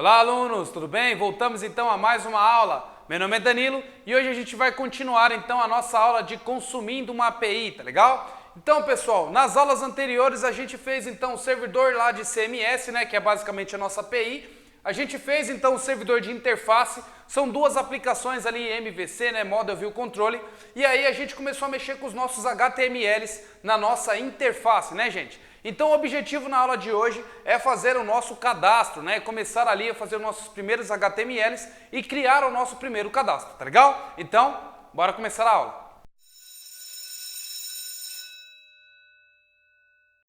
Olá, alunos, tudo bem? Voltamos então a mais uma aula. Meu nome é Danilo e hoje a gente vai continuar então a nossa aula de consumindo uma API, tá legal? Então, pessoal, nas aulas anteriores a gente fez então o servidor lá de CMS, né, que é basicamente a nossa API. A gente fez então o servidor de interface, são duas aplicações ali MVC, né, Model View Control, e aí a gente começou a mexer com os nossos HTMLs na nossa interface, né, gente? Então o objetivo na aula de hoje é fazer o nosso cadastro, né, começar ali a fazer os nossos primeiros HTMLs e criar o nosso primeiro cadastro, tá legal? Então, bora começar a aula.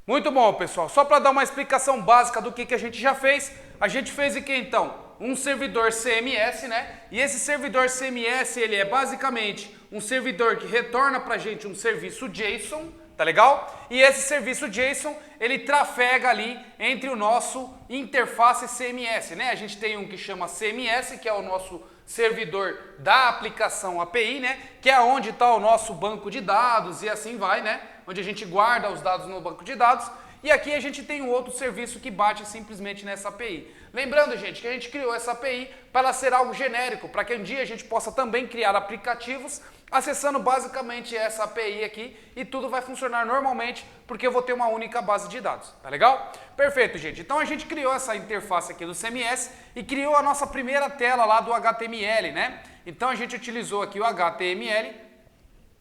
Muito bom, pessoal. Só para dar uma explicação básica do que a gente já fez, a gente fez aqui então um servidor CMS, né? E esse servidor CMS, ele é basicamente um servidor que retorna para a gente um serviço JSON, tá legal? E esse serviço JSON, ele trafega ali entre o nosso interface CMS, né? A gente tem um que chama CMS, que é o nosso servidor da aplicação API, né? Que é onde está o nosso banco de dados e assim vai, né? Onde a gente guarda os dados no banco de dados. E aqui a gente tem um outro serviço que bate simplesmente nessa API. Lembrando, gente, que a gente criou essa API para ela ser algo genérico, para que um dia a gente possa também criar aplicativos acessando basicamente essa API aqui e tudo vai funcionar normalmente porque eu vou ter uma única base de dados, tá legal? Perfeito, gente. Então a gente criou essa interface aqui do CMS e criou a nossa primeira tela lá do HTML, né? Então a gente utilizou aqui o HTML,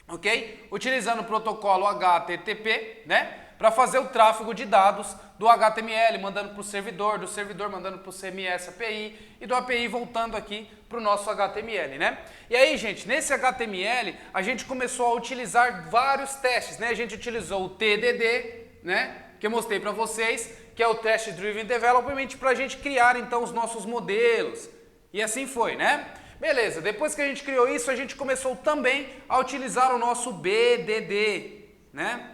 ok? Utilizando o protocolo HTTP, né? Para fazer o tráfego de dados do HTML, mandando para o servidor, do servidor mandando para o CMS API e do API voltando aqui para o nosso HTML, né? E aí, gente, nesse HTML a gente começou a utilizar vários testes, né? A gente utilizou o TDD, né? Que eu mostrei para vocês, que é o Test Driven Development, para a gente criar então os nossos modelos. E assim foi, né? Beleza, depois que a gente criou isso, a gente começou também a utilizar o nosso BDD, né?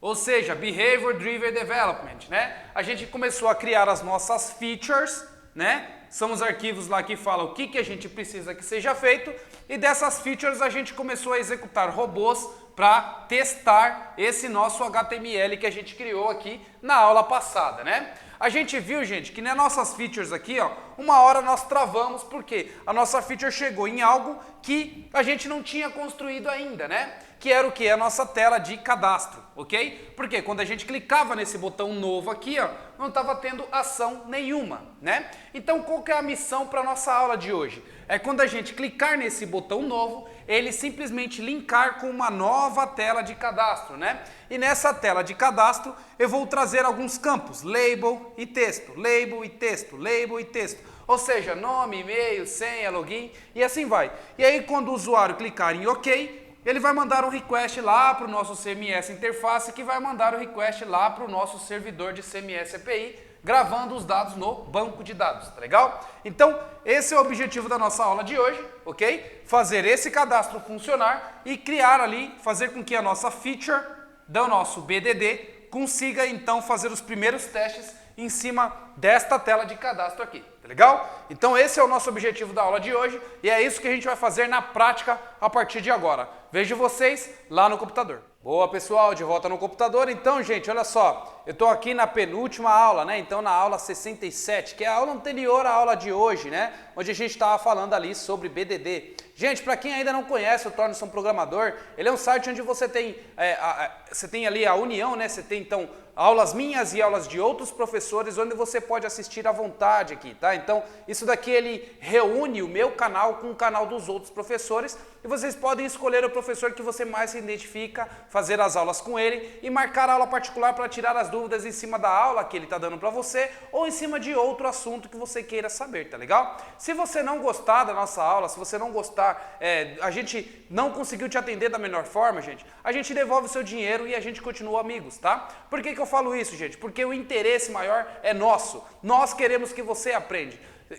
Ou seja, Behavior Driven Development, né? A gente começou a criar as nossas features, né? São os arquivos lá que falam o que a gente precisa que seja feito. E dessas features a gente começou a executar robôs para testar esse nosso HTML que a gente criou aqui na aula passada, né? A gente viu, gente, que nas nossas features aqui, ó, uma hora nós travamos porque a nossa feature chegou em algo que a gente não tinha construído ainda, né? Que era o que? A nossa tela de cadastro, ok? Porque quando a gente clicava nesse botão novo aqui, ó, não estava tendo ação nenhuma, né? Então, qual que é a missão para a nossa aula de hoje? É quando a gente clicar nesse botão novo, ele simplesmente linkar com uma nova tela de cadastro, né? E nessa tela de cadastro, eu vou trazer alguns campos, label e texto, label e texto, label e texto. Ou seja, nome, e-mail, senha, login e assim vai. E aí, quando o usuário clicar em OK, ele vai mandar um request lá para o nosso CMS interface, que vai mandar o request lá para o nosso servidor de CMS API, gravando os dados no banco de dados, tá legal? Então, esse é o objetivo da nossa aula de hoje, ok? Fazer esse cadastro funcionar e criar ali, fazer com que a nossa feature do nosso BDD consiga então fazer os primeiros testes em cima desta tela de cadastro aqui, tá legal? Então esse é o nosso objetivo da aula de hoje e é isso que a gente vai fazer na prática a partir de agora. Vejo vocês lá no computador. Boa, pessoal, de volta no computador. Então, gente, olha só, eu estou aqui na penúltima aula, né? Então na aula 67, que é a aula anterior à aula de hoje, né? Onde a gente estava falando ali sobre BDD. Gente, para quem ainda não conhece o Torne-se um Programador, ele é um site onde você tem ali a união, né? Você tem então aulas minhas e aulas de outros professores, onde você pode assistir à vontade aqui, tá? Então, isso daqui ele reúne o meu canal com o canal dos outros professores e vocês podem escolher o professor que você mais se identifica, fazer as aulas com ele e marcar aula particular para tirar as dúvidas em cima da aula que ele está dando para você ou em cima de outro assunto que você queira saber, tá legal? Se você não gostar da nossa aula, se você não gostar, a gente não conseguiu te atender da melhor forma, gente, a gente devolve o seu dinheiro e a gente continua amigos, tá? Por que eu falo isso, gente? Porque o interesse maior é nosso. Nós queremos que você aprenda,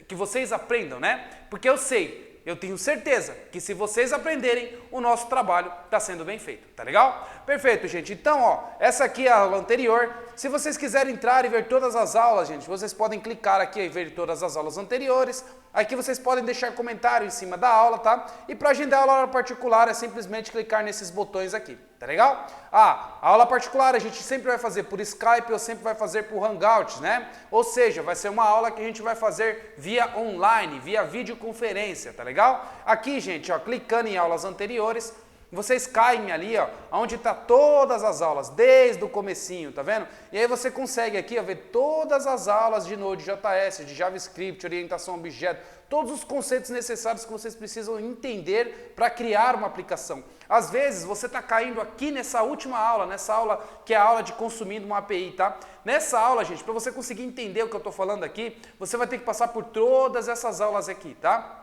que vocês aprendam, né? Porque eu tenho certeza que se vocês aprenderem, o nosso trabalho está sendo bem feito, tá legal? Perfeito, gente. Então, ó, essa aqui é a aula anterior. Se vocês quiserem entrar e ver todas as aulas, gente, vocês podem clicar aqui e ver todas as aulas anteriores. Aqui vocês podem deixar comentário em cima da aula, tá? E para agendar a aula particular é simplesmente clicar nesses botões aqui, tá legal? A aula particular a gente sempre vai fazer por Skype ou sempre vai fazer por Hangouts, né? Ou seja, vai ser uma aula que a gente vai fazer via online, via videoconferência, tá legal? Aqui, gente, ó, clicando em aulas anteriores, vocês caem ali, ó, onde está todas as aulas, desde o comecinho, tá vendo? E aí você consegue aqui, ó, ver todas as aulas de Node.js, de JavaScript, orientação a objeto, todos os conceitos necessários que vocês precisam entender para criar uma aplicação. Às vezes você está caindo aqui nessa última aula, nessa aula que é a aula de consumindo uma API, tá? Nessa aula, gente, para você conseguir entender o que eu estou falando aqui, você vai ter que passar por todas essas aulas aqui, tá?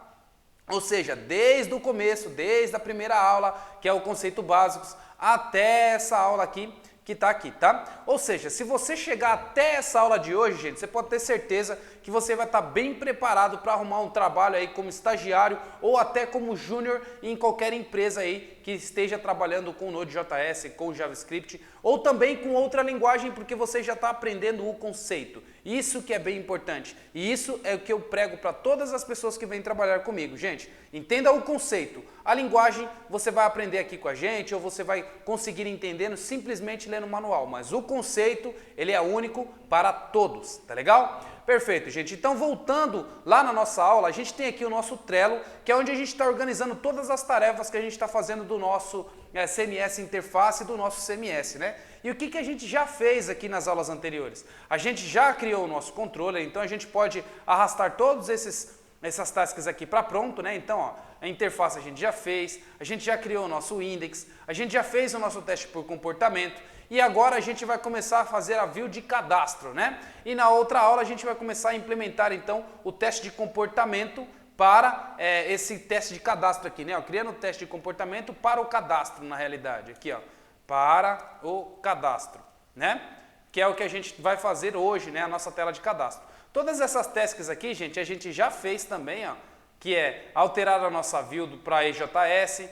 Ou seja, desde o começo, desde a primeira aula, que é o conceito básicos, até essa aula aqui, que está aqui, tá? Ou seja, se você chegar até essa aula de hoje, gente, você pode ter certeza que você vai estar bem preparado para arrumar um trabalho aí como estagiário ou até como júnior em qualquer empresa aí que esteja trabalhando com Node.js, com JavaScript ou também com outra linguagem, porque você já está aprendendo o conceito. Isso que é bem importante. E isso é o que eu prego para todas as pessoas que vêm trabalhar comigo. Gente, entenda o conceito. A linguagem você vai aprender aqui com a gente ou você vai conseguir entendendo simplesmente lendo o manual. Mas o conceito, ele é único para todos, tá legal? Perfeito, gente. Então, voltando lá na nossa aula, a gente tem aqui o nosso Trello, que é onde a gente está organizando todas as tarefas que a gente está fazendo do nosso CMS interface e do nosso CMS, né? E o que a gente já fez aqui nas aulas anteriores? A gente já criou o nosso controller, então a gente pode arrastar todos essas tasks aqui para pronto, né? Então, ó, a interface a gente já fez, a gente já criou o nosso index, a gente já fez o nosso teste por comportamento e agora a gente vai começar a fazer a view de cadastro, né? E na outra aula a gente vai começar a implementar então o teste de comportamento para esse teste de cadastro aqui, né? Ó, criando o teste de comportamento para o cadastro na realidade, aqui ó, para o cadastro, né? Que é o que a gente vai fazer hoje, né? A nossa tela de cadastro. Todas essas tasks aqui, gente, a gente já fez também, ó, que é alterar a nossa view para EJS,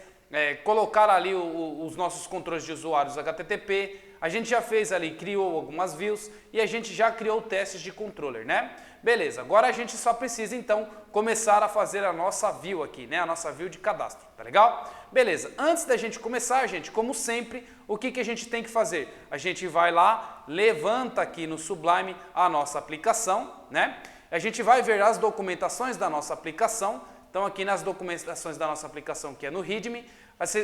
colocar ali os nossos controles de usuários HTTP, a gente já fez ali, criou algumas views e a gente já criou testes de controller, né? Beleza, agora a gente só precisa então começar a fazer a nossa view aqui, né? A nossa view de cadastro, tá legal? Beleza, antes da gente começar, gente, como sempre, o que a gente tem que fazer? A gente vai lá, levanta aqui no Sublime a nossa aplicação, né? A gente vai ver as documentações da nossa aplicação. Então aqui nas documentações da nossa aplicação, que é no README,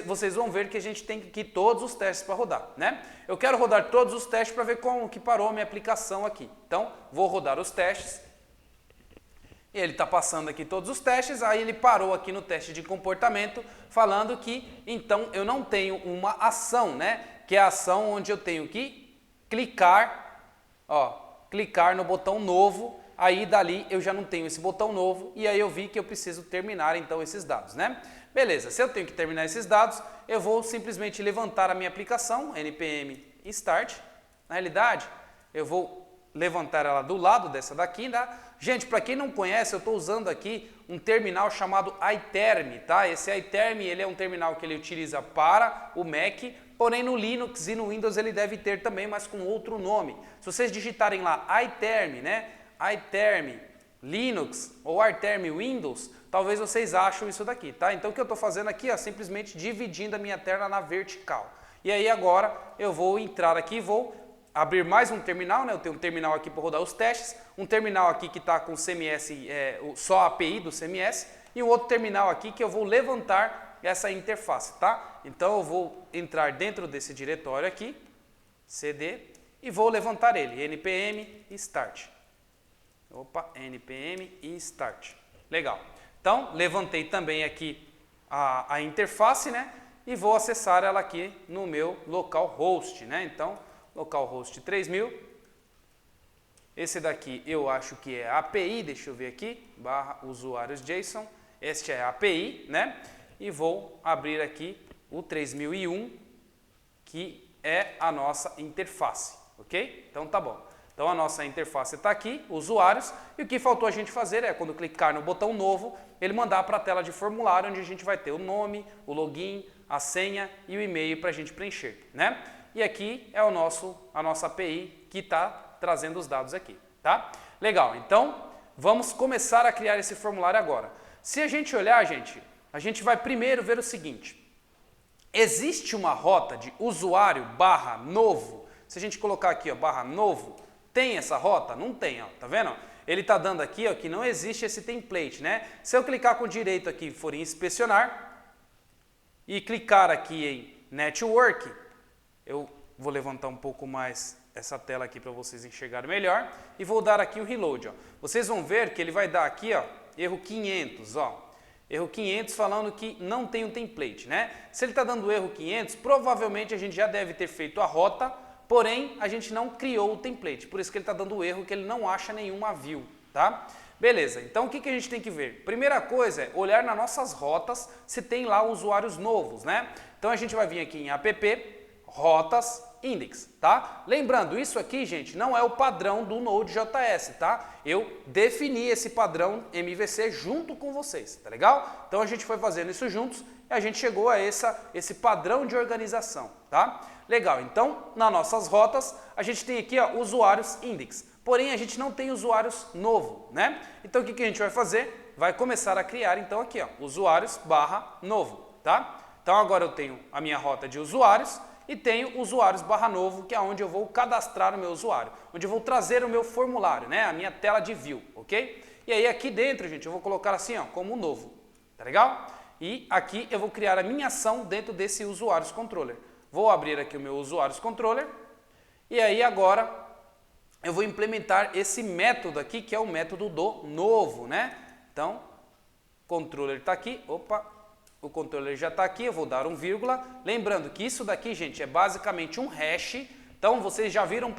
vocês vão ver que a gente tem aqui todos os testes para rodar, né? Eu quero rodar todos os testes para ver como que parou a minha aplicação aqui. Então, vou rodar os testes. E ele está passando aqui todos os testes, aí ele parou aqui no teste de comportamento, falando que, então, eu não tenho uma ação, né? Que é a ação onde eu tenho que clicar, ó, clicar no botão novo. Aí dali eu já não tenho esse botão novo e aí eu vi que eu preciso terminar então esses dados, né? Beleza, se eu tenho que terminar esses dados, eu vou simplesmente levantar a minha aplicação, npm start. Na realidade, eu vou levantar ela do lado dessa daqui, tá? Gente, para quem não conhece, eu estou usando aqui um terminal chamado iTerm, tá? Esse iTerm, ele é um terminal que ele utiliza para o Mac, porém no Linux e no Windows ele deve ter também, mas com outro nome. Se vocês digitarem lá iTerm, né? iTerm Linux ou iTerm Windows, talvez vocês achem isso daqui, tá? Então o que eu estou fazendo aqui é simplesmente dividindo a minha tela na vertical. E aí agora eu vou entrar aqui e vou abrir mais um terminal, né? Eu tenho um terminal aqui para rodar os testes, um terminal aqui que está com CMS, só a API do CMS, e um outro terminal aqui que eu vou levantar essa interface, tá? Então eu vou entrar dentro desse diretório aqui, cd, e vou levantar ele, npm start. Opa, npm e start. Legal. Então, levantei também aqui a interface, né? E vou acessar ela aqui no meu localhost, né? Então, localhost 3000. Esse daqui eu acho que é a API, deixa eu ver aqui, /usuários.json. Este é a API, né? E vou abrir aqui o 3001, que é a nossa interface, ok? Então, tá bom. Então a nossa interface está aqui, usuários, e o que faltou a gente fazer é, quando clicar no botão novo, ele mandar para a tela de formulário, onde a gente vai ter o nome, o login, a senha e o e-mail para a gente preencher, né? E aqui é a nossa API que está trazendo os dados aqui, tá? Legal, então vamos começar a criar esse formulário agora. Se a gente olhar, gente, a gente vai primeiro ver o seguinte. existe uma rota de usuário barra novo. Se a gente colocar aqui, ó, barra novo, tem essa rota? Não tem, ó, tá vendo? Ele está dando aqui, ó, que não existe esse template, né? Se eu clicar com o direito aqui, for em inspecionar e clicar aqui em Network, eu vou levantar um pouco mais essa tela aqui para vocês enxergarem melhor e vou dar aqui o reload, ó. Vocês vão ver que ele vai dar aqui, ó, erro 500, ó. Erro 500 falando que não tem um template, né? Se ele está dando erro 500, provavelmente a gente já deve ter feito a rota, porém a gente não criou o template. Por isso que ele está dando erro, que ele não acha nenhuma view, tá? Beleza, então o que a gente tem que ver? Primeira coisa é olhar nas nossas rotas se tem lá usuários novos, né? Então a gente vai vir aqui em app, rotas, index, tá? Lembrando, isso aqui, gente, não é o padrão do Node.js, tá? Eu defini esse padrão MVC junto com vocês, tá legal? Então a gente foi fazendo isso juntos e a gente chegou a esse padrão de organização, tá? Legal, então nas nossas rotas a gente tem aqui, ó, usuários index, porém a gente não tem usuários novo, né? Então o que a gente vai fazer? Vai começar a criar então aqui, ó, usuários barra novo, tá? Então agora eu tenho a minha rota de usuários e tenho usuários barra novo, que é onde eu vou cadastrar o meu usuário, onde eu vou trazer o meu formulário, né, a minha tela de view, ok? E aí aqui dentro, gente, eu vou colocar assim, ó, como novo, tá legal? E aqui eu vou criar a minha ação dentro desse usuários controller. Vou abrir aqui o meu usuários controller e aí agora eu vou implementar esse método aqui, que é o método do novo, né? Então, controller está aqui, opa, o controller já está aqui, eu vou dar um vírgula. Lembrando que isso daqui, gente, é basicamente um hash. Então, vocês já viram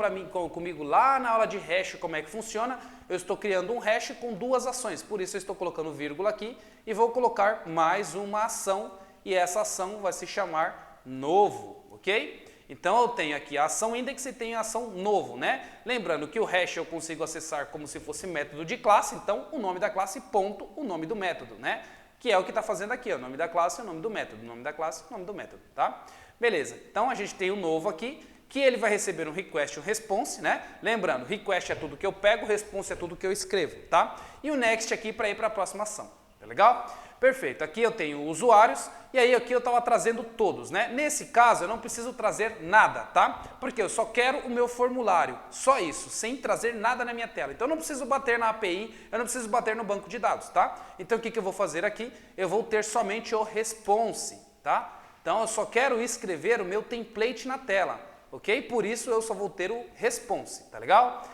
comigo lá na aula de hash como é que funciona. Eu estou criando um hash com duas ações, por isso eu estou colocando vírgula aqui e vou colocar mais uma ação e essa ação vai se chamar novo, ok? Então, eu tenho aqui a ação index e tenho a ação novo, né? Lembrando que o hash eu consigo acessar como se fosse método de classe, então o nome da classe ponto o nome do método, né? Que é o que está fazendo aqui, ó, o nome da classe e o nome do método, o nome da classe e o nome do método, tá? Beleza, então a gente tem o novo aqui, que ele vai receber um request e um response, né? Lembrando, request é tudo que eu pego, response é tudo que eu escrevo, tá? E o next aqui para ir para a próxima ação, tá legal? Perfeito, aqui eu tenho usuários e aí aqui eu estava trazendo todos, né? Nesse caso eu não preciso trazer nada, tá? Porque eu só quero o meu formulário, só isso, sem trazer nada na minha tela. Então eu não preciso bater na API, eu não preciso bater no banco de dados, tá? Então o que eu vou fazer aqui? Eu vou ter somente o response, tá? Então eu só quero escrever o meu template na tela, ok? Por isso eu só vou ter o response, tá legal?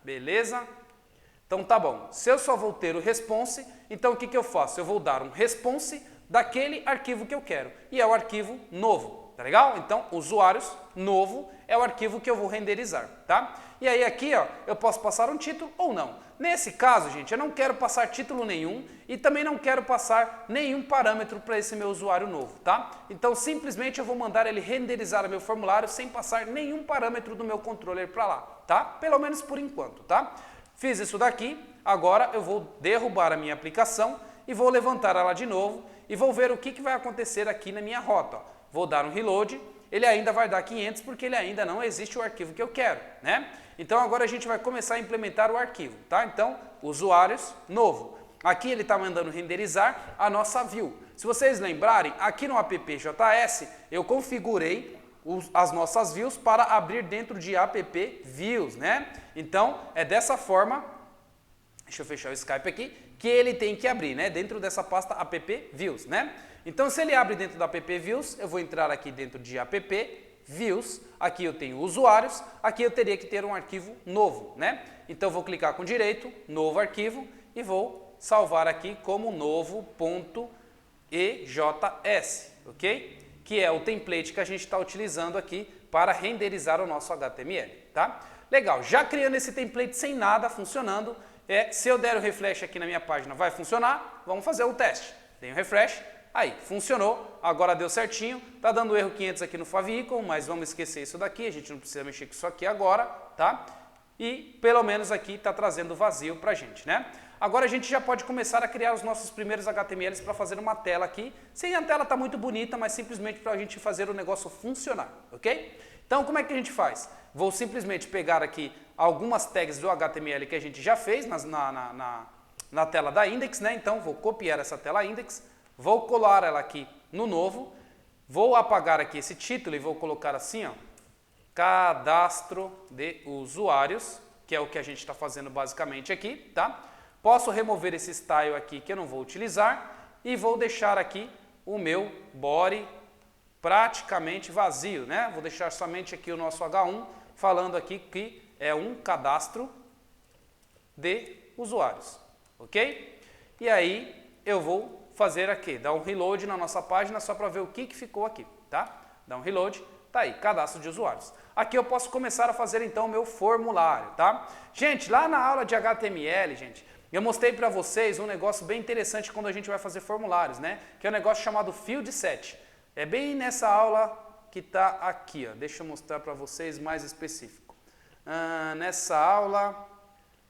Beleza? Então tá bom, se eu só vou ter o response, então o que eu faço? Eu vou dar um response daquele arquivo que eu quero, e é o arquivo novo, tá legal? Então, usuários novo é o arquivo que eu vou renderizar, tá? E aí aqui, ó, eu posso passar um título ou não. Nesse caso, gente, eu não quero passar título nenhum e também não quero passar nenhum parâmetro para esse meu usuário novo, tá? Então, simplesmente eu vou mandar ele renderizar o meu formulário sem passar nenhum parâmetro do meu controller para lá, tá? Pelo menos por enquanto, tá? Fiz isso daqui, agora eu vou derrubar a minha aplicação e vou levantar ela de novo e vou ver o que vai acontecer aqui na minha rota. Ó. Vou dar um reload, ele ainda vai dar 500 porque ele ainda não existe o arquivo que eu quero, né? Então agora a gente vai começar a implementar o arquivo, tá? Então, usuários, novo. Aqui ele está mandando renderizar a nossa view. Se vocês lembrarem, aqui no app.js eu configurei as nossas views para abrir dentro de app views, né? Então, é dessa forma, deixa eu fechar o Skype aqui, que ele tem que abrir, né? Dentro dessa pasta app views, né? Então, se ele abre dentro da app views, eu vou entrar aqui dentro de app views, aqui eu tenho usuários, aqui eu teria que ter um arquivo novo, né? Então, eu vou clicar com direito, novo arquivo, e vou salvar aqui como novo.ejs, ok? Que é o template que a gente está utilizando aqui para renderizar o nosso HTML, tá? Legal, já criando esse template sem nada funcionando, se eu der o refresh aqui na minha página, vai funcionar? Vamos fazer o teste. Dei um refresh, aí, funcionou, agora deu certinho, tá dando erro 500 aqui no favicon, mas vamos esquecer isso daqui, a gente não precisa mexer com isso aqui agora, tá? E pelo menos aqui está trazendo vazio pra gente, né? Agora a gente já pode começar a criar os nossos primeiros HTMLs para fazer uma tela aqui, sem a tela estar muito bonita, mas simplesmente para a gente fazer o negócio funcionar, ok? Então como é que a gente faz? Vou simplesmente pegar aqui algumas tags do HTML que a gente já fez na tela da index, né? Então vou copiar essa tela index, vou colar ela aqui no novo, Vou apagar aqui esse título e vou colocar assim, ó, cadastro de usuários, que é o que a gente está fazendo basicamente aqui, tá? Posso remover esse style aqui que eu não vou utilizar e vou deixar aqui o meu body praticamente vazio, né? Vou deixar somente aqui o nosso H1 falando aqui que é um cadastro de usuários, ok? E aí eu vou fazer aqui, dar um reload na nossa página só para ver o que ficou aqui, tá? Dá um reload, tá aí, cadastro de usuários. Aqui eu posso começar a fazer então o meu formulário, tá? Gente, lá na aula de HTML, gente, eu mostrei para vocês um negócio bem interessante quando a gente vai fazer formulários, né? Que é um negócio chamado Field Set. É bem nessa aula que está aqui, ó. Deixa eu mostrar para vocês mais específico. Nessa aula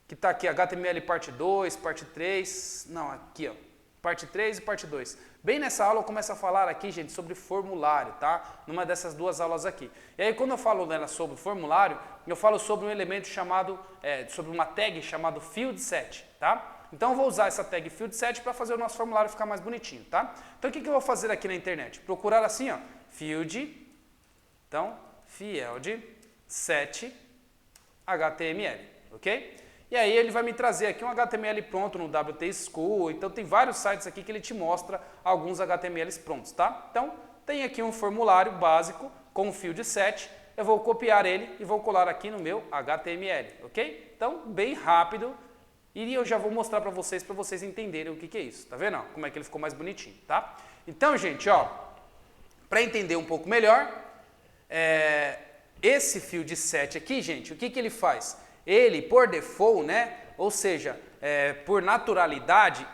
que está aqui, HTML parte 2, parte 3, não, aqui, ó, parte 3 e parte 2. Bem nessa aula eu começo a falar aqui, gente, sobre formulário, tá? Numa dessas duas aulas aqui. E aí quando eu falo nela sobre formulário, eu falo sobre um elemento chamado, sobre uma tag chamado Field Set, tá? Então eu vou usar essa tag Field Set para fazer o nosso formulário ficar mais bonitinho, tá? Então o que eu vou fazer aqui na internet? Procurar assim, ó, Field, então, Field Set HTML, ok? E aí ele vai me trazer aqui um HTML pronto no WT School, então tem vários sites aqui que ele te mostra alguns HTMLs prontos, tá? Então tem aqui um formulário básico com o Field Set, eu vou copiar ele e vou colar aqui no meu HTML, ok? Então bem rápido e eu já vou mostrar para vocês entenderem o que é isso, tá vendo? Como é que ele ficou mais bonitinho, tá? Então gente, ó, para entender um pouco melhor, esse Field Set aqui, gente, o que ele faz? Ele, por default, né, ou seja, por naturalidade,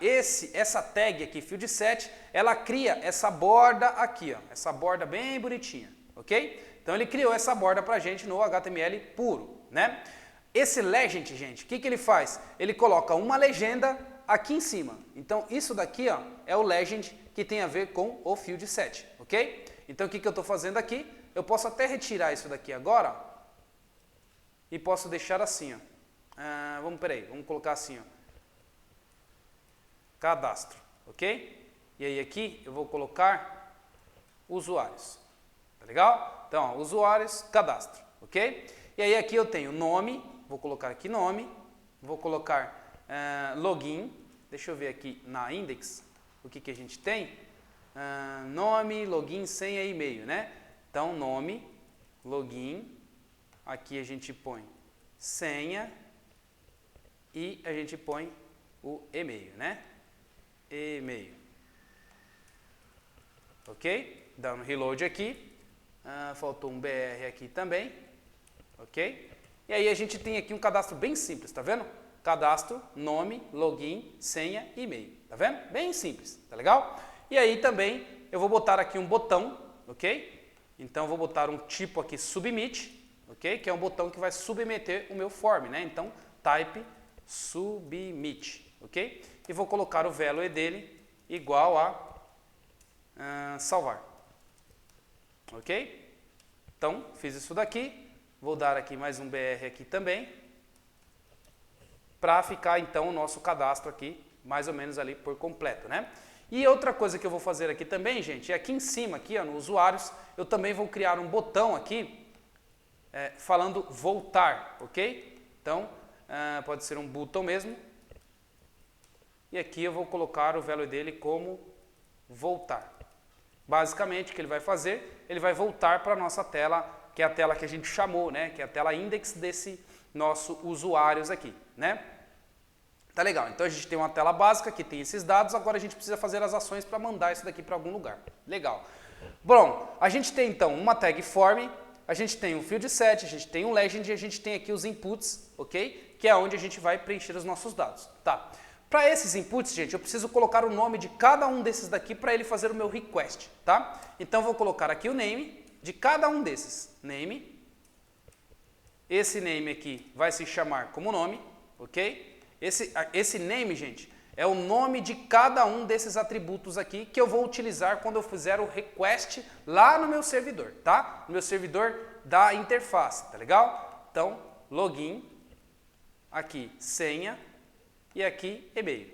essa tag aqui, Field Set, ela cria essa borda aqui, ó, essa borda bem bonitinha, ok? Então ele criou essa borda pra gente no HTML puro, né? Esse legend, gente, o que ele faz? Ele coloca uma legenda aqui em cima. Então isso daqui, ó, é o legend que tem a ver com o Field Set, ok? Então o que eu estou fazendo aqui? Eu posso até retirar isso daqui agora, ó, e posso deixar assim, ó. Vamos colocar assim, ó. Cadastro, ok? E aí aqui eu vou colocar usuários, tá legal? Então, ó, usuários, cadastro, ok? E aí aqui eu tenho nome, vou colocar aqui nome, vou colocar login, deixa eu ver aqui na index, o que a gente tem? Nome, login, senha e e-mail, né? Então, nome, login, aqui a gente põe senha e a gente põe o e-mail, né? E-mail. Ok? Dando reload aqui. Faltou um BR aqui também. Ok? E aí a gente tem aqui um cadastro bem simples, tá vendo? Cadastro, nome, login, senha e e-mail. Tá vendo? Bem simples, tá legal? E aí também eu vou botar aqui um botão, ok? Então eu vou botar um tipo aqui submit, ok? Que é um botão que vai submeter o meu form, né? Então, type submit, ok? E vou colocar o value dele igual a salvar, ok? Então, fiz isso daqui, vou dar aqui mais um BR aqui também, para ficar então o nosso cadastro aqui, mais ou menos ali por completo, né? E outra coisa que eu vou fazer aqui também, gente, é aqui em cima, aqui ó, no usuários, eu também vou criar um botão aqui, falando voltar, ok? Então, pode ser um botão mesmo. E aqui eu vou colocar o value dele como voltar. Basicamente, o que ele vai fazer? Ele vai voltar para a nossa tela, que é a tela que a gente chamou, né? Que é a tela index desse nosso usuários aqui, né? Tá legal, então a gente tem uma tela básica que tem esses dados, agora a gente precisa fazer as ações para mandar isso daqui para algum lugar. Legal. Bom, a gente tem então uma tag form, a gente tem um field set, a gente tem um legend e a gente tem aqui os inputs, ok? Que é onde a gente vai preencher os nossos dados, tá? Para esses inputs, gente, eu preciso colocar o nome de cada um desses daqui para ele fazer o meu request, tá? Então, eu vou colocar aqui o name de cada um desses. Name. Esse name aqui vai se chamar como nome, ok? Esse name, gente, é o nome de cada um desses atributos aqui que eu vou utilizar quando eu fizer o request lá no meu servidor, tá? No meu servidor da interface, tá legal? Então, login, aqui senha e aqui e-mail,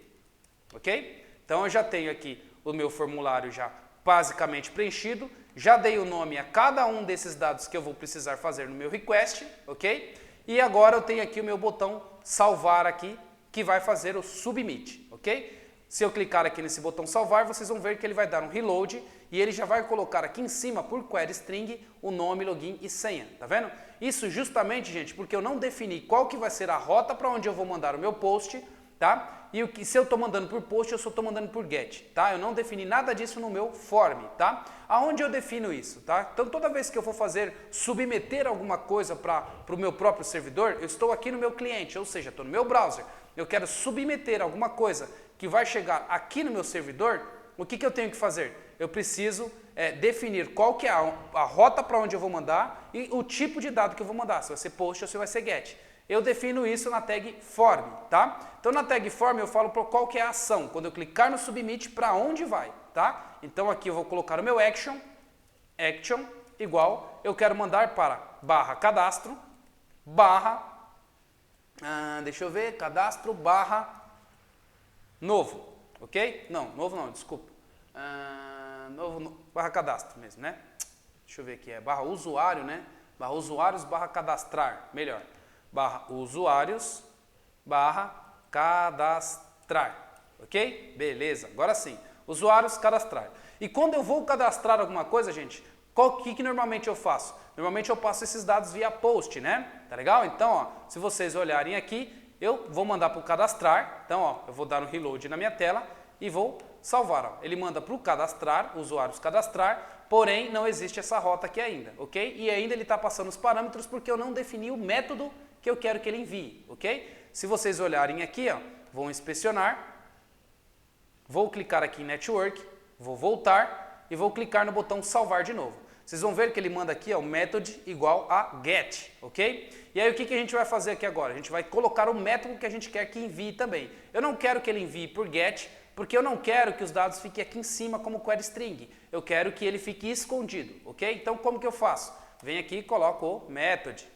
ok? Então, eu já tenho aqui o meu formulário já basicamente preenchido. já dei o nome a cada um desses dados que eu vou precisar fazer no meu request, ok? E agora eu tenho aqui o meu botão salvar aqui, que vai fazer o submit, ok? Se eu clicar aqui nesse botão salvar, vocês vão ver que ele vai dar um reload e ele já vai colocar aqui em cima, por query string, o nome, login e senha, tá vendo? Isso justamente, gente, porque eu não defini qual que vai ser a rota para onde eu vou mandar o meu post, tá? E se eu estou mandando por post, eu só estou mandando por get, tá? Eu não defini nada disso no meu form, tá? Aonde eu defino isso, tá? Então, toda vez que eu for submeter alguma coisa para o meu próprio servidor, eu estou aqui no meu cliente, ou seja, estou no meu browser. Eu quero submeter alguma coisa que vai chegar aqui no meu servidor, o que eu tenho que fazer? Eu preciso definir qual que é a rota para onde eu vou mandar e o tipo de dado que eu vou mandar, se vai ser post ou se vai ser get. Eu defino isso na tag form, tá? Então na tag form eu falo qual que é a ação, quando eu clicar no submit, para onde vai, tá? Então aqui eu vou colocar o meu action igual, eu quero mandar para /cadastro, deixa eu ver, cadastro, /novo, ok? Não, novo não, desculpa. /cadastro mesmo, né? Deixa eu ver aqui, /usuário, né? /usuários, /cadastrar, melhor. /usuários, /cadastrar, ok? Beleza, agora sim, usuários, cadastrar. E quando eu vou cadastrar alguma coisa, gente, o que normalmente eu faço? Normalmente eu passo esses dados via post, né? Tá legal? Então, ó, se vocês olharem aqui, eu vou mandar para o cadastrar. Então, ó, eu vou dar um reload na minha tela e vou salvar. Ó. Ele manda para o cadastrar, usuários cadastrar, porém não existe essa rota aqui ainda, ok? E ainda ele está passando os parâmetros porque eu não defini o método que eu quero que ele envie, ok? Se vocês olharem aqui, ó, vão inspecionar, vou clicar aqui em Network, vou voltar e vou clicar no botão salvar de novo. Vocês vão ver que ele manda aqui, ó, method igual a get, ok? E aí o que a gente vai fazer aqui agora? A gente vai colocar o método que a gente quer que envie também. Eu não quero que ele envie por get, porque eu não quero que os dados fiquem aqui em cima como query string. Eu quero que ele fique escondido, ok? Então como que eu faço? Venho aqui e coloco o method.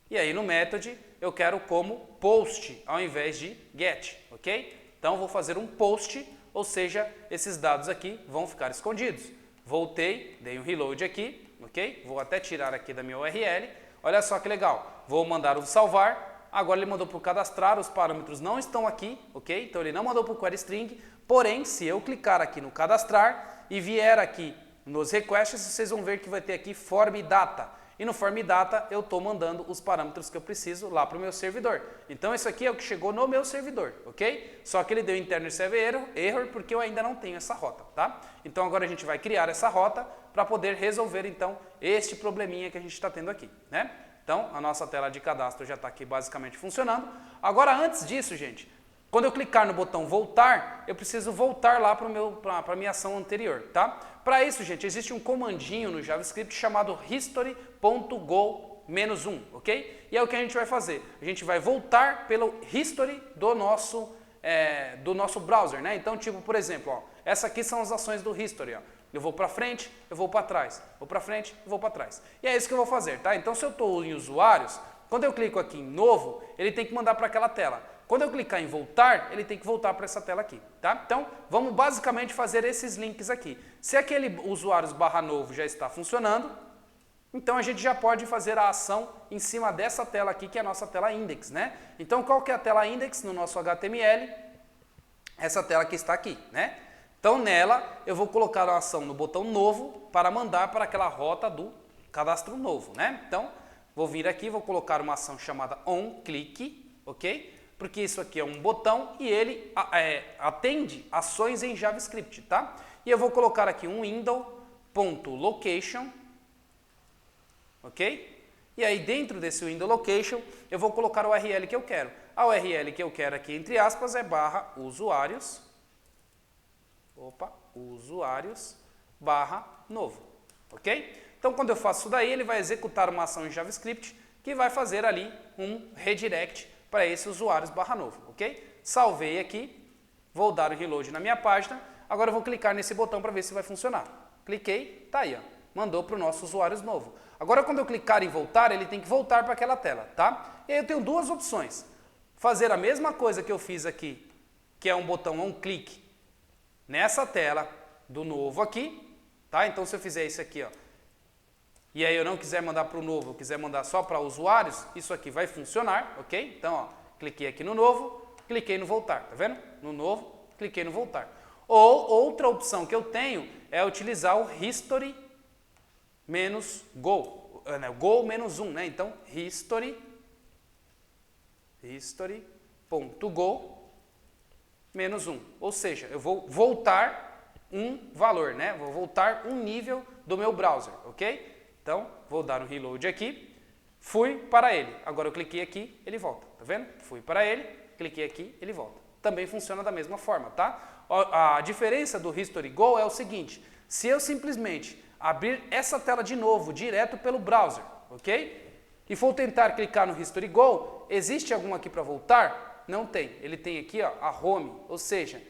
E aí no method eu quero como post ao invés de get, ok? Então vou fazer um post, ou seja, esses dados aqui vão ficar escondidos. Voltei, dei um reload aqui, ok? Vou até tirar aqui da minha URL. Olha só que legal. Vou mandar o salvar. Agora ele mandou para o cadastrar, os parâmetros não estão aqui, ok? Então ele não mandou para o query string. Porém, se eu clicar aqui no cadastrar e vier aqui nos requests, vocês vão ver que vai ter aqui form data. E no form data eu estou mandando os parâmetros que eu preciso lá para o meu servidor. Então isso aqui é o que chegou no meu servidor, ok? Só que ele deu internal server error porque eu ainda não tenho essa rota, tá? Então agora a gente vai criar essa rota para poder resolver então este probleminha que a gente está tendo aqui, né? Então a nossa tela de cadastro já está aqui basicamente funcionando. Agora antes disso, gente, quando eu clicar no botão voltar, eu preciso voltar lá para a minha ação anterior, tá? Para isso, gente, existe um comandinho no JavaScript chamado history.go-1, ok? E é o que a gente vai fazer. A gente vai voltar pelo history do nosso browser, né? Então, tipo, por exemplo, ó, essa aqui são as ações do history, ó. Eu vou para frente, eu vou para trás, vou para frente, eu vou para trás. E é isso que eu vou fazer, tá? Então, se eu estou em usuários, quando eu clico aqui em novo, ele tem que mandar para aquela tela. Quando eu clicar em voltar, ele tem que voltar para essa tela aqui, tá? Então, vamos basicamente fazer esses links aqui. Se aquele usuários /novo já está funcionando, então a gente já pode fazer a ação em cima dessa tela aqui, que é a nossa tela index, né? Então, qual que é a tela index no nosso HTML? Essa tela que está aqui, né? Então, nela, eu vou colocar a ação no botão novo para mandar para aquela rota do cadastro novo, né? Então, vou vir aqui, vou colocar uma ação chamada onClick, ok? Porque isso aqui é um botão e ele atende ações em JavaScript, tá? E eu vou colocar aqui um window.location, ok? E aí dentro desse window location eu vou colocar o URL que eu quero. A URL que eu quero aqui, entre aspas, é /usuários, /novo, ok? Então quando eu faço isso daí, ele vai executar uma ação em JavaScript que vai fazer ali um redirect para esse usuários /novo, ok? Salvei aqui, vou dar o reload na minha página, agora eu vou clicar nesse botão para ver se vai funcionar. Cliquei, tá aí, ó, mandou para o nosso usuários novo. Agora quando eu clicar em voltar, ele tem que voltar para aquela tela, tá? E aí eu tenho duas opções. Fazer a mesma coisa que eu fiz aqui, que é um botão onClick, nessa tela do novo aqui, tá? Então se eu fizer isso aqui, ó, e aí eu não quiser mandar para o novo, eu quiser mandar só para usuários, isso aqui vai funcionar, ok? Então, ó, cliquei aqui no novo, cliquei no voltar, tá vendo? No novo, cliquei no voltar. Ou outra opção que eu tenho é utilizar o history menos go, go menos 1, né? Então, history.go menos 1. Ou seja, eu vou voltar um valor, né? Vou voltar um nível do meu browser, ok? Então, vou dar um reload aqui, fui para ele. Agora eu cliquei aqui, ele volta, tá vendo? Fui para ele, cliquei aqui, ele volta. Também funciona da mesma forma, tá? A diferença do History Go é o seguinte, se eu simplesmente abrir essa tela de novo, direto pelo browser, ok? E for tentar clicar no History Go, existe algum aqui para voltar? Não tem. Ele tem aqui, ó, a home, ou seja,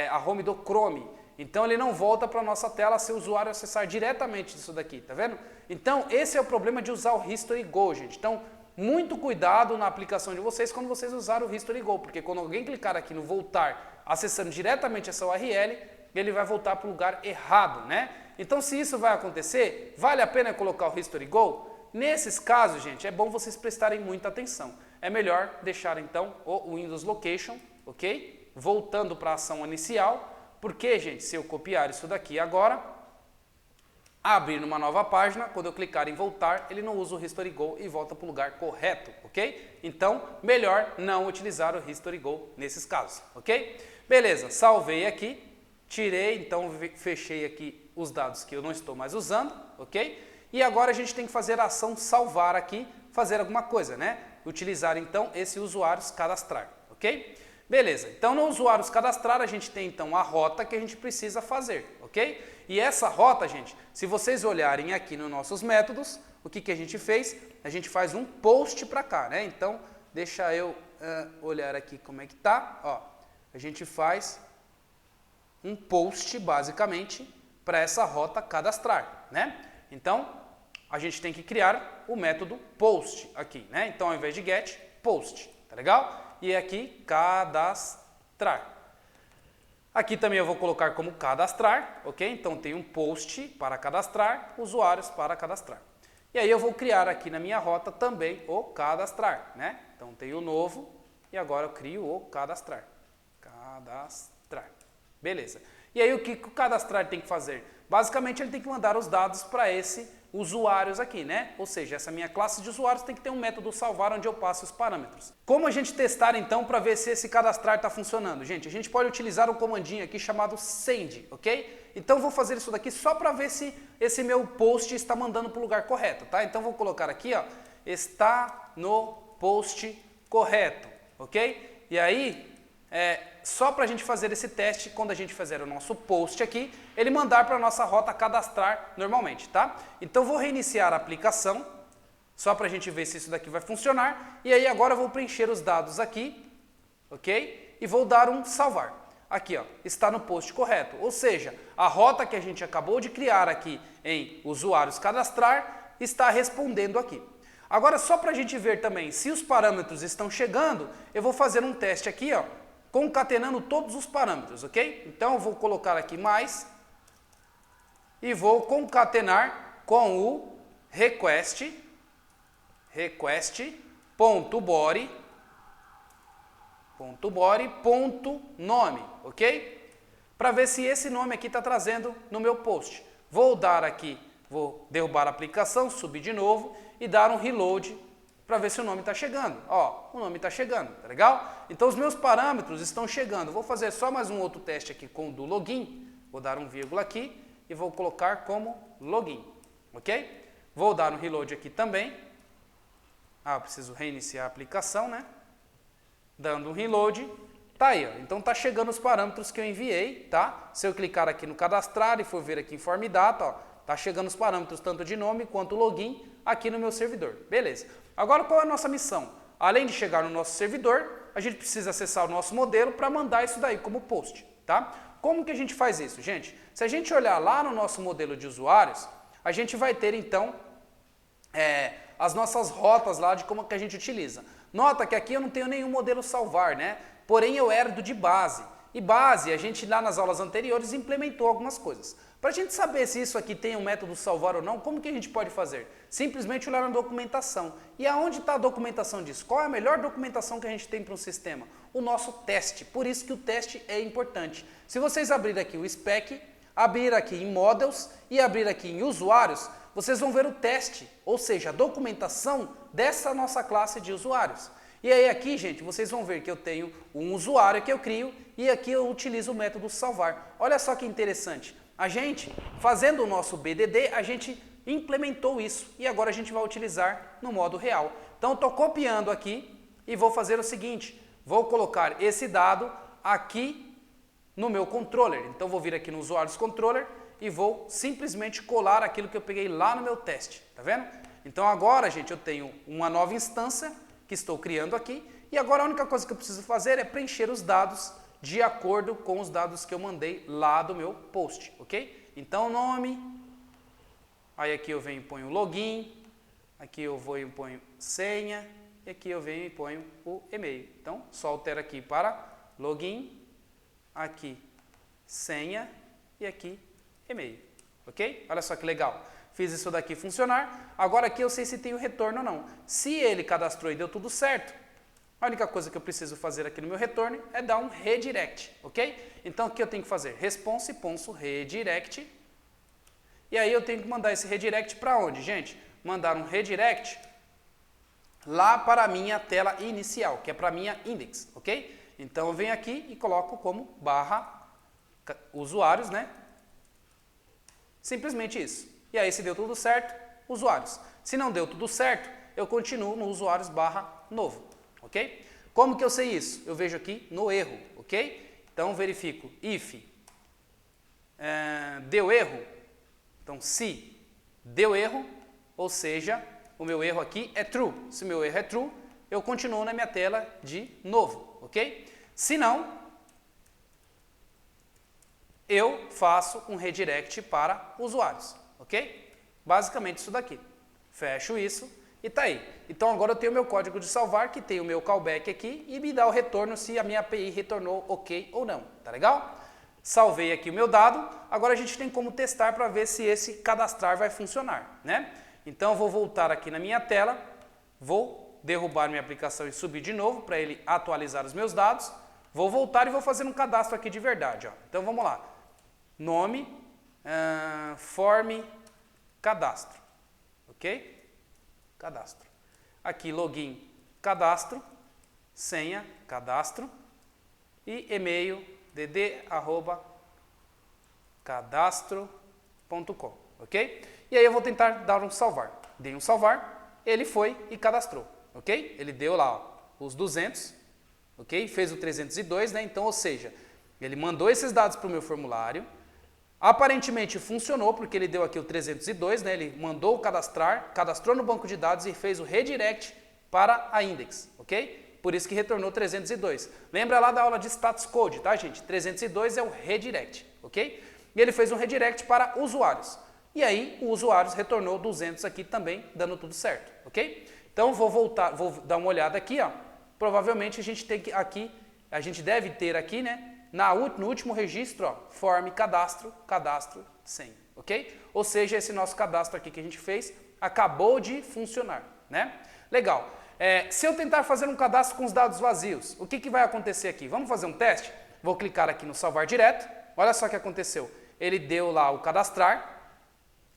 a home do Chrome. Então ele não volta para a nossa tela se o usuário acessar diretamente disso daqui, tá vendo? Então esse é o problema de usar o History Go, gente. Então muito cuidado na aplicação de vocês quando vocês usarem o History Go, porque quando alguém clicar aqui no voltar, acessando diretamente essa URL, ele vai voltar para o lugar errado, né? Então se isso vai acontecer, vale a pena colocar o History Go? Nesses casos, gente, é bom vocês prestarem muita atenção. É melhor deixar então o Windows Location, ok? Voltando para a ação inicial. Porque, gente, se eu copiar isso daqui agora, abrir numa nova página, quando eu clicar em voltar, ele não usa o History Go e volta para o lugar correto, ok? Então, melhor não utilizar o History Go nesses casos, ok? Beleza, salvei aqui, tirei, então fechei aqui os dados que eu não estou mais usando, ok? E agora a gente tem que fazer a ação salvar aqui, fazer alguma coisa, né? Utilizar então esse usuários cadastrar, ok? Beleza, então no usuários cadastrar a gente tem então a rota que a gente precisa fazer, ok? E essa rota, gente, se vocês olharem aqui nos nossos métodos, o que a gente fez? A gente faz um post para cá, né? Então, deixa eu olhar aqui como é que tá, ó. A gente faz um post, basicamente, para essa rota cadastrar, né? Então, a gente tem que criar o método post aqui, né? Então, ao invés de get, post, tá legal? E aqui, cadastrar. Aqui também eu vou colocar como cadastrar, ok? Então tem um post para cadastrar, usuários para cadastrar. E aí eu vou criar aqui na minha rota também o cadastrar, né? Então tem o novo e agora eu crio o cadastrar. Cadastrar. Beleza. E aí o que o cadastrar tem que fazer? Basicamente ele tem que mandar os dados para esse usuários aqui, né? Ou seja, essa minha classe de usuários tem que ter um método salvar onde eu passo os parâmetros. Como a gente testar então para ver se esse cadastrar está funcionando? Gente, a gente pode utilizar um comandinho aqui chamado send, ok? Então vou fazer isso daqui só para ver se esse meu post está mandando para o lugar correto, tá? Então vou colocar aqui, ó, está no post correto, ok? E aí, só para a gente fazer esse teste, quando a gente fizer o nosso post aqui, ele mandar para a nossa rota cadastrar normalmente, tá? Então vou reiniciar a aplicação, só para a gente ver se isso daqui vai funcionar, e aí agora eu vou preencher os dados aqui, ok? E vou dar um salvar. Aqui, ó, está no post correto, ou seja, a rota que a gente acabou de criar aqui em usuários cadastrar está respondendo aqui. Agora, só para a gente ver também se os parâmetros estão chegando, eu vou fazer um teste aqui, ó, concatenando todos os parâmetros, ok? Então eu vou colocar aqui mais e vou concatenar com o request.body.nome, ok? Para ver se esse nome aqui está trazendo no meu post. Vou dar aqui, vou derrubar a aplicação, subir de novo e dar um reload para ver se o nome está chegando. Ó, o nome está chegando, tá legal? Então os meus parâmetros estão chegando. Vou fazer só mais um outro teste aqui com o do login. Vou dar um vírgula aqui e vou colocar como login, ok? Vou dar um reload aqui também. Eu preciso reiniciar a aplicação, né? Dando um reload. Tá aí, ó. Então tá chegando os parâmetros que eu enviei, tá? Se eu clicar aqui no cadastrar e for ver aqui em form data, ó, tá chegando os parâmetros tanto de nome quanto login aqui no meu servidor. Beleza. Agora qual é a nossa missão? Além de chegar no nosso servidor, a gente precisa acessar o nosso modelo para mandar isso daí como post, tá? Como que a gente faz isso, gente? Se a gente olhar lá no nosso modelo de usuários, a gente vai ter então as nossas rotas lá de como que a gente utiliza. Nota que aqui eu não tenho nenhum modelo salvar, né? Porém eu herdo de base. E base, a gente lá nas aulas anteriores implementou algumas coisas. Para a gente saber se isso aqui tem um método salvar ou não, como que a gente pode fazer? Simplesmente olhar na documentação. E aonde está a documentação disso? Qual é a melhor documentação que a gente tem para um sistema? O nosso teste. Por isso que o teste é importante. Se vocês abrirem aqui o spec, abrir aqui em models e abrir aqui em usuários, vocês vão ver o teste, ou seja, a documentação dessa nossa classe de usuários. E aí aqui, gente, vocês vão ver que eu tenho um usuário que eu crio e aqui eu utilizo o método salvar. Olha só que interessante. A gente, fazendo o nosso BDD, a gente implementou isso e agora a gente vai utilizar no modo real. Então, eu estou copiando aqui e vou fazer o seguinte, vou colocar esse dado aqui no meu controller. Então, vou vir aqui no usuários controller e vou simplesmente colar aquilo que eu peguei lá no meu teste, tá vendo? Então, agora, gente, eu tenho uma nova instância que estou criando aqui e agora a única coisa que eu preciso fazer é preencher os dados de acordo com os dados que eu mandei lá do meu post, ok? Então, nome, aí aqui eu venho e ponho login, aqui eu vou e ponho senha, e aqui eu venho e ponho o e-mail. Então, só altero aqui para login, aqui senha e aqui e-mail, ok? Olha só que legal. Fiz isso daqui funcionar, agora aqui eu sei se tem o retorno ou não. Se ele cadastrou e deu tudo certo, a única coisa que eu preciso fazer aqui no meu retorno é dar um redirect, ok? Então, o que eu tenho que fazer? Response.redirect. E aí eu tenho que mandar esse redirect para onde, gente? Mandar um redirect lá para a minha tela inicial, que é para a minha index, ok? Então, eu venho aqui e coloco como barra usuários, né? Simplesmente isso. E aí, se deu tudo certo, usuários. Se não deu tudo certo, eu continuo no usuários barra novo. Ok? Como que eu sei isso? Eu vejo aqui no erro, ok? Então, verifico if deu erro. Então, se deu erro, ou seja, o meu erro aqui é true. Se o meu erro é true, eu continuo na minha tela de novo, ok? Se não, eu faço um redirect para usuários, ok? Basicamente isso daqui. Fecho isso. E tá aí. Então agora eu tenho o meu código de salvar, que tem o meu callback aqui e me dá o retorno se a minha API retornou ok ou não. Tá legal? Salvei aqui o meu dado. Agora a gente tem como testar para ver se esse cadastrar vai funcionar, né? Então eu vou voltar aqui na minha tela, vou derrubar minha aplicação e subir de novo para ele atualizar os meus dados. Vou voltar e vou fazer um cadastro aqui de verdade. Ó. Então vamos lá. Nome, form, cadastro. Ok? Cadastro. Aqui, login, cadastro, senha, cadastro e e-mail dd@cadastro.com, ok? E aí eu vou tentar dar um salvar. Dei um salvar, ele foi e cadastrou, ok? Ele deu lá ó, os 200, ok? Fez o 302, né? Então, ou seja, ele mandou esses dados para o meu formulário. Aparentemente funcionou, porque ele deu aqui o 302, né? Ele mandou cadastrar, cadastrou no banco de dados e fez o redirect para a index, ok? Por isso que retornou 302. Lembra lá da aula de status code, tá, gente? 302 é o redirect, ok? E ele fez um redirect para usuários. E aí, o usuários retornou 200 aqui também, dando tudo certo, ok? Então, vou voltar, vou dar uma olhada aqui, ó. Provavelmente a gente tem que aqui, a gente deve ter aqui, né? No último registro, ó, form cadastro, cadastro senha, ok? Ou seja, esse nosso cadastro aqui que a gente fez acabou de funcionar, né? Legal. Se eu tentar fazer um cadastro com os dados vazios, o que, que vai acontecer aqui? Vamos fazer um teste? Vou clicar aqui no salvar direto. Olha só o que aconteceu. Ele deu lá o cadastrar,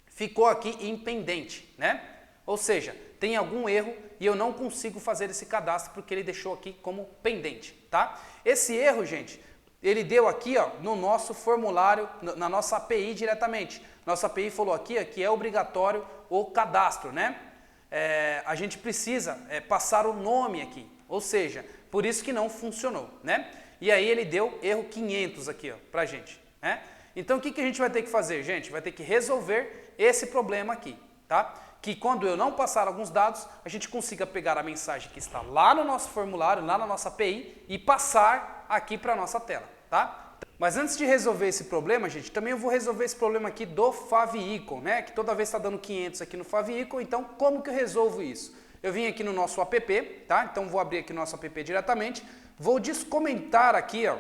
ficou aqui em pendente, né? Ou seja, tem algum erro e eu não consigo fazer esse cadastro porque ele deixou aqui como pendente, tá? Esse erro, gente, ele deu aqui ó, no nosso formulário, na nossa API diretamente. Nossa API falou aqui ó, que é obrigatório o cadastro, né? A gente precisa passar o nome aqui, ou seja, por isso que não funcionou, né? E aí ele deu erro 500 aqui ó, pra gente, né? Então o que, que a gente vai ter que fazer, gente? Vai ter que resolver esse problema aqui, tá? Que quando eu não passar alguns dados, a gente consiga pegar a mensagem que está lá no nosso formulário, lá na nossa API e passar aqui para a nossa tela, tá? Mas antes de resolver esse problema, gente, também eu vou resolver esse problema aqui do favicon, né? Que toda vez está dando 500 aqui no favicon, então como que eu resolvo isso? Eu vim aqui no nosso app, tá? Então vou abrir aqui o nosso app diretamente, vou descomentar aqui, ó,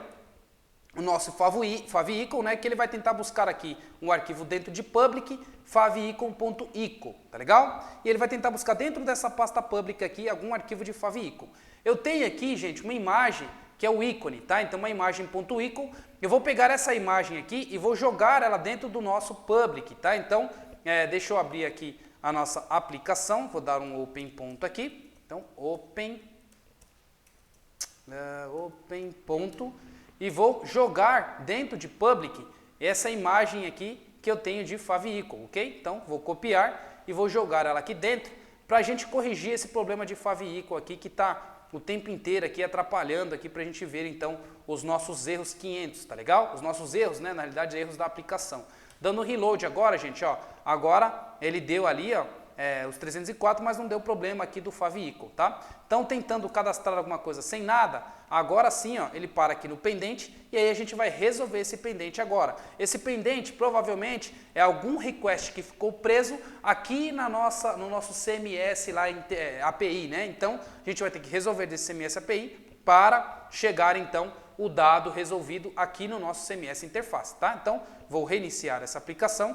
o nosso favicon, né, que ele vai tentar buscar aqui um arquivo dentro de public favicon.ico, tá legal? E ele vai tentar buscar dentro dessa pasta public aqui algum arquivo de favicon. Eu tenho aqui, gente, uma imagem que é o ícone, tá? Então uma imagem.icon, eu vou pegar essa imagem aqui e vou jogar ela dentro do nosso public, tá? Então, deixa eu abrir aqui a nossa aplicação, vou dar um open ponto aqui, então open ponto, e vou jogar dentro de public essa imagem aqui que eu tenho de favicon, ok? Então vou copiar e vou jogar ela aqui dentro para a gente corrigir esse problema de favicon aqui que está o tempo inteiro aqui atrapalhando aqui para a gente ver então os nossos erros 500, tá legal? Os nossos erros, né? Na realidade erros da aplicação. Dando reload agora, gente, ó, agora ele deu ali, ó, os 304, mas não deu problema aqui do favicon, tá? Então, tentando cadastrar alguma coisa sem nada, agora sim, ó, ele para aqui no pendente e aí a gente vai resolver esse pendente agora. Esse pendente provavelmente é algum request que ficou preso aqui no nosso CMS lá em API, né? Então, a gente vai ter que resolver desse CMS API para chegar então o dado resolvido aqui no nosso CMS interface, tá? Então, vou reiniciar essa aplicação.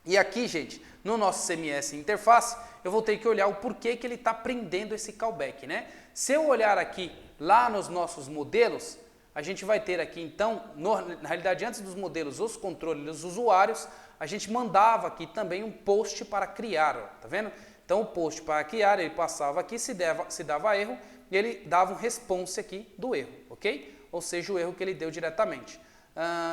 E aqui, gente, no nosso CMS interface, eu vou ter que olhar o porquê que ele está prendendo esse callback, né? Se eu olhar aqui lá nos nossos modelos, a gente vai ter aqui então, na realidade antes dos modelos, os controles dos usuários, a gente mandava aqui também um post para criar, ó, tá vendo? Então o post para criar, ele passava aqui, se dava erro, e ele dava um response aqui do erro, ok? Ou seja, o erro que ele deu diretamente.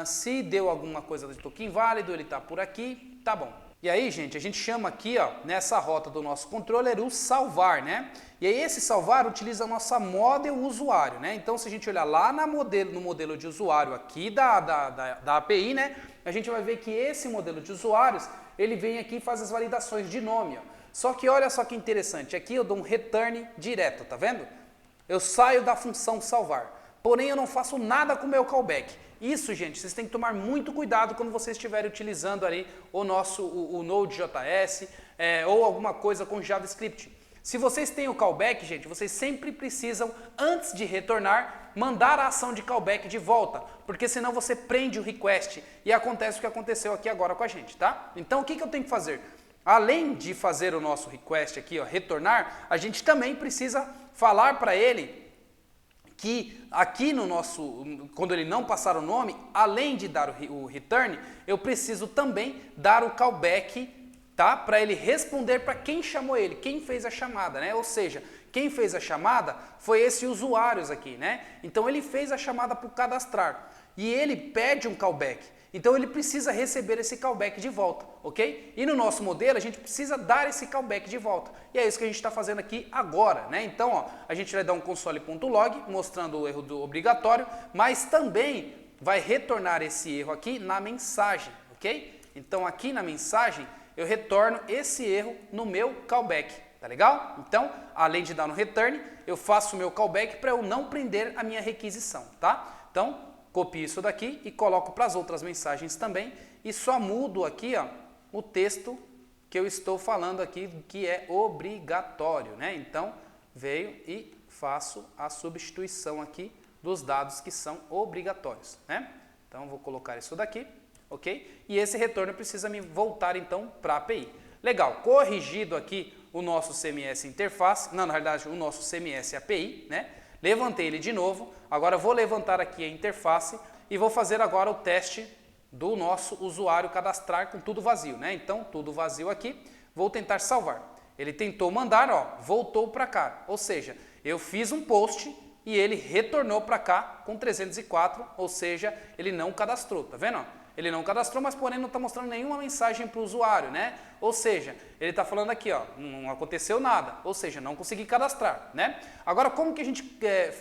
Se deu alguma coisa do token inválido, ele está por aqui, tá bom. E aí, gente, a gente chama aqui, ó, nessa rota do nosso controller, o salvar, né? E aí esse salvar utiliza a nossa model usuário, né? Então, se a gente olhar lá no modelo de usuário aqui da API, né? A gente vai ver que esse modelo de usuários, ele vem aqui e faz as validações de nome, ó. Só que olha só que interessante, aqui eu dou um return direto, tá vendo? Eu saio da função salvar, porém eu não faço nada com o meu callback. Isso, gente, vocês têm que tomar muito cuidado quando vocês estiverem utilizando ali o Node.js ou alguma coisa com JavaScript. Se vocês têm o callback, gente, vocês sempre precisam, antes de retornar, mandar a ação de callback de volta, porque senão você prende o request e acontece o que aconteceu aqui agora com a gente, tá? Então, o que eu tenho que fazer? Além de fazer o nosso request aqui, ó, retornar, a gente também precisa falar para ele que aqui no nosso, quando ele não passar o nome, além de dar o return, eu preciso também dar o callback, tá? Para ele responder para quem chamou ele, quem fez a chamada, né? Ou seja, quem fez a chamada foi esse usuário aqui, né? Então ele fez a chamada para cadastrar e ele pede um callback. Então ele precisa receber esse callback de volta, ok? E no nosso modelo a gente precisa dar esse callback de volta. E é isso que a gente está fazendo aqui agora, né? Então, ó, a gente vai dar um console.log mostrando o erro do obrigatório, mas também vai retornar esse erro aqui na mensagem, ok? Então aqui na mensagem eu retorno esse erro no meu callback, tá legal? Então, além de dar no return, eu faço o meu callback para eu não prender a minha requisição, tá? Então, copio isso daqui e coloco para as outras mensagens também e só mudo aqui, ó, o texto que eu estou falando aqui, que é obrigatório, né? Então, veio e faço a substituição aqui dos dados que são obrigatórios, né? Então, vou colocar isso daqui, ok? E esse retorno precisa me voltar, então, para a API. Legal, corrigido aqui o nosso CMS interface, não, na realidade, o nosso CMS API, né? Levantei ele de novo, agora vou levantar aqui a interface e vou fazer agora o teste do nosso usuário cadastrar com tudo vazio, né? Então, tudo vazio aqui, vou tentar salvar. Ele tentou mandar, ó, voltou para cá, ou seja, eu fiz um post e ele retornou para cá com 304, ou seja, ele não cadastrou, tá vendo? Ele não cadastrou, mas porém não está mostrando nenhuma mensagem para o usuário, né? Ou seja, ele está falando aqui, ó, não aconteceu nada, ou seja, não consegui cadastrar, né? Agora, como que a gente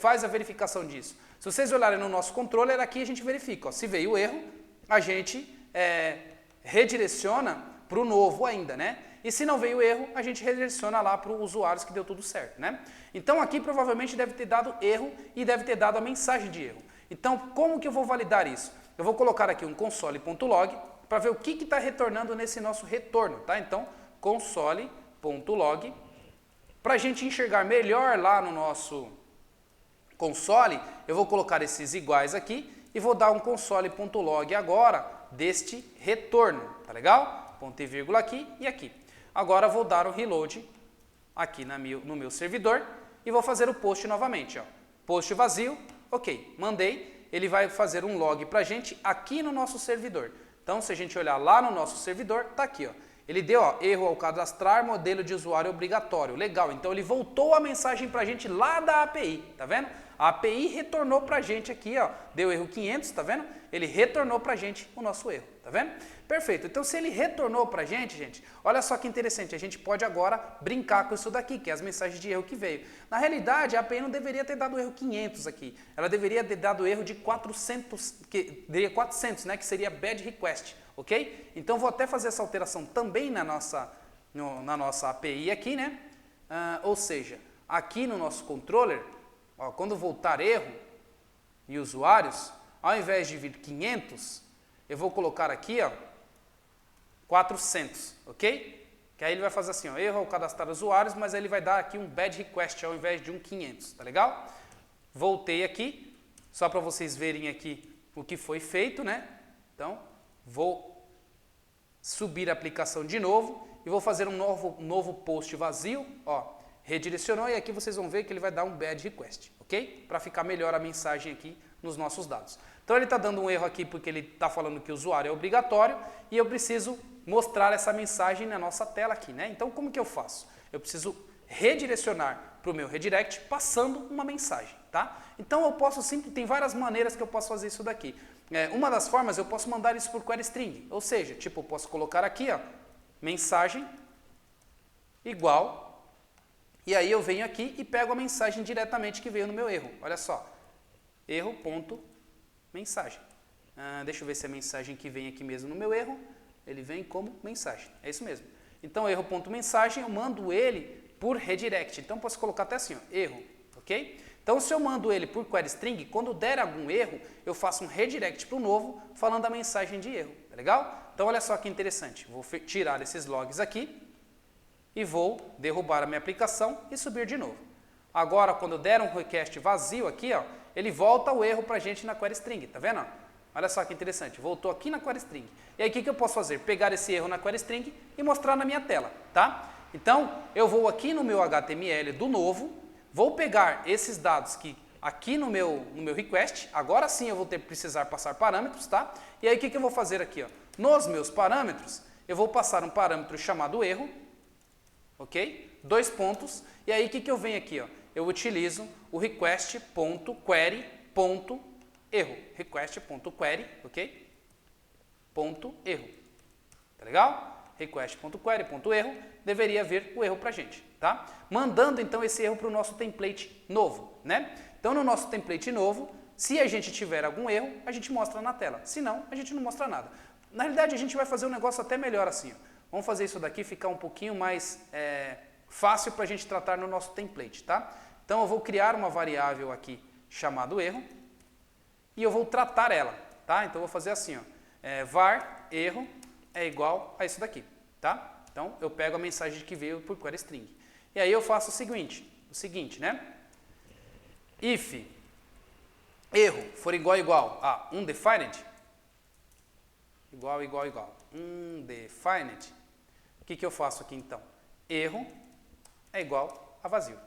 faz a verificação disso? Se vocês olharem no nosso controller, aqui a gente verifica, ó, se veio o erro, a gente redireciona para o novo ainda, né? E se não veio o erro, a gente redireciona lá para os usuários que deu tudo certo, né? Então aqui provavelmente deve ter dado erro e deve ter dado a mensagem de erro. Então, como que eu vou validar isso? Eu vou colocar aqui um console.log para ver o que está retornando nesse nosso retorno, tá? Então, console.log, para a gente enxergar melhor lá no nosso console, eu vou colocar esses iguais aqui e vou dar um console.log agora deste retorno, tá legal? Ponto e vírgula aqui e aqui. Agora vou dar o reload aqui no meu servidor e vou fazer o post novamente, ó. Post vazio, ok, mandei, ele vai fazer um log pra gente aqui no nosso servidor. Então, se a gente olhar lá no nosso servidor, tá aqui, ó. Ele deu, ó, erro ao cadastrar modelo de usuário obrigatório. Legal, então ele voltou a mensagem pra gente lá da API, tá vendo? A API retornou pra gente aqui, ó, deu erro 500, tá vendo? Ele retornou pra gente o nosso erro, tá vendo? Perfeito, então se ele retornou pra gente, olha só que interessante, a gente pode agora brincar com isso daqui, que é as mensagens de erro que veio. Na realidade, a API não deveria ter dado erro 500 aqui, ela deveria ter dado erro de 400, né, que seria bad request, ok? Então vou até fazer essa alteração também na nossa API aqui, né? Ou seja, aqui no nosso controller, ó, quando voltar erro e usuários, ao invés de vir 500, eu vou colocar aqui, ó, 400, ok? Que aí ele vai fazer assim, ó, erro ao cadastrar usuários, mas aí ele vai dar aqui um bad request ao invés de um 500, tá legal? Voltei aqui, só para vocês verem aqui o que foi feito, né? Então, vou subir a aplicação de novo e vou fazer um novo post vazio, ó, redirecionou e aqui vocês vão ver que ele vai dar um bad request, ok? Para ficar melhor a mensagem aqui nos nossos dados. Então ele está dando um erro aqui porque ele está falando que o usuário é obrigatório e eu preciso mostrar essa mensagem na nossa tela aqui, né? Então como que eu faço? Eu preciso redirecionar para o meu redirect passando uma mensagem, tá? Então eu posso tem várias maneiras que eu posso fazer isso daqui. Uma das formas eu posso mandar isso por query string, ou seja, tipo eu posso colocar aqui, ó, mensagem igual, e aí eu venho aqui e pego a mensagem diretamente que veio no meu erro. Olha só, erro.mensagem. Deixa eu ver se a mensagem que vem aqui mesmo no meu erro, ele vem como mensagem. É isso mesmo. Então, erro.mensagem, eu mando ele por redirect. Então, posso colocar até assim, ó, erro, ok? Então, se eu mando ele por query string, quando der algum erro, eu faço um redirect para o novo, falando a mensagem de erro. Tá legal? Então, olha só que interessante. Vou tirar esses logs aqui e vou derrubar a minha aplicação e subir de novo. Agora, quando der um request vazio aqui, ó, ele volta o erro para a gente na query string, tá vendo? Olha só que interessante, voltou aqui na query string. E aí o que eu posso fazer? Pegar esse erro na query string e mostrar na minha tela, tá? Então, eu vou aqui no meu HTML do novo, vou pegar esses dados que aqui no meu request, agora sim eu vou precisar passar parâmetros, tá? E aí o que eu vou fazer aqui, ó? Nos meus parâmetros, eu vou passar um parâmetro chamado erro, ok? 2 pontos, e aí o que eu venho aqui, ó? Eu utilizo o request.query.erro, request.query, ok? Ponto erro, tá legal? Request.query.erro, deveria vir o erro pra gente, tá? Mandando então esse erro para o nosso template novo, né? Então no nosso template novo, se a gente tiver algum erro, a gente mostra na tela, se não, a gente não mostra nada. Na realidade a gente vai fazer um negócio até melhor assim, ó. Vamos fazer isso daqui ficar um pouquinho mais fácil para a gente tratar no nosso template, tá? Então eu vou criar uma variável aqui chamado erro e eu vou tratar ela, tá? Então eu vou fazer assim, ó, var erro é igual a isso daqui, tá? Então eu pego a mensagem que veio por query string. E aí eu faço o seguinte, né? If erro for igual a undefined, igual, undefined, o que eu faço aqui então? Erro é igual a vazio,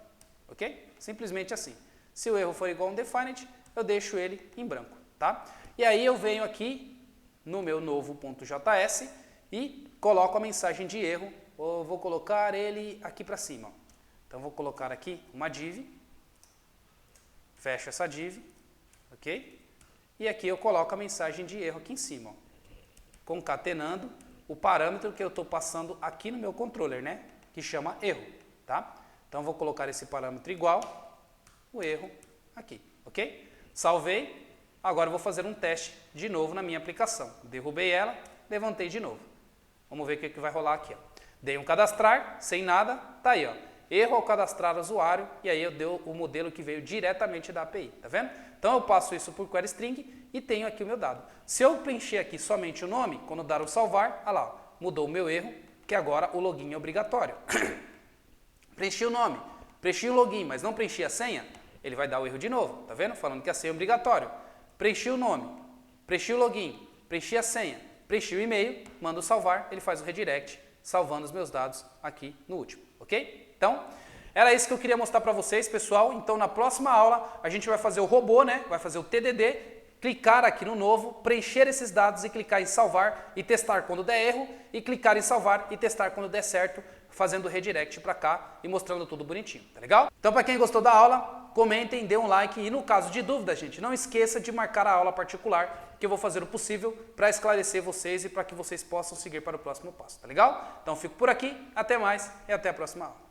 ok? Simplesmente assim. Se o erro for igual a undefined, eu deixo ele em branco, tá? E aí eu venho aqui no meu novo .js e coloco a mensagem de erro, ou vou colocar ele aqui para cima, ó. Então vou colocar aqui uma div, fecho essa div, ok? E aqui eu coloco a mensagem de erro aqui em cima, ó, concatenando o parâmetro que eu estou passando aqui no meu controller, né? Que chama erro, tá? Então vou colocar esse parâmetro igual, o erro aqui, ok? Salvei, agora eu vou fazer um teste de novo na minha aplicação. Derrubei ela, levantei de novo. Vamos ver o que vai rolar aqui, ó. Dei um cadastrar, sem nada, tá aí, ó. Erro ao cadastrar usuário, e aí eu dei o modelo que veio diretamente da API, tá vendo? Então eu passo isso por query string e tenho aqui o meu dado. Se eu preencher aqui somente o nome, quando dar o salvar, olha lá, ó, mudou o meu erro, que agora o login é obrigatório. Preenchi o nome, preenchi o login, mas não preenchi a senha, ele vai dar o erro de novo, tá vendo? Falando que a senha é obrigatório. preenchi o nome, preenchi o login, preenchi a senha, preenchi o e-mail, mando salvar, ele faz o redirect, salvando os meus dados aqui no último, ok? Então, era isso que eu queria mostrar para vocês, pessoal. Então, na próxima aula, a gente vai fazer o robô, né? Vai fazer o TDD, clicar aqui no novo, preencher esses dados e clicar em salvar e testar quando der erro, e clicar em salvar e testar quando der certo, fazendo o redirect para cá e mostrando tudo bonitinho, tá legal? Então, para quem gostou da aula, comentem, dê um like e no caso de dúvida, gente, não esqueça de marcar a aula particular, que eu vou fazer o possível para esclarecer vocês e para que vocês possam seguir para o próximo passo, tá legal? Então, fico por aqui, até mais e até a próxima aula.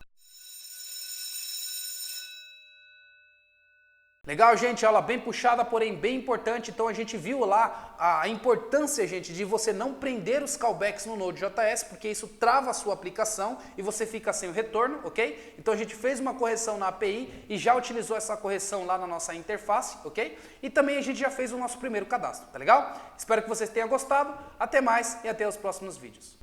Legal, gente, aula bem puxada, porém bem importante. Então a gente viu lá a importância, gente, de você não prender os callbacks no Node.js, porque isso trava a sua aplicação e você fica sem o retorno, ok? Então a gente fez uma correção na API e já utilizou essa correção lá na nossa interface, ok? E também a gente já fez o nosso primeiro cadastro, tá legal? Espero que vocês tenham gostado. Até mais e até os próximos vídeos.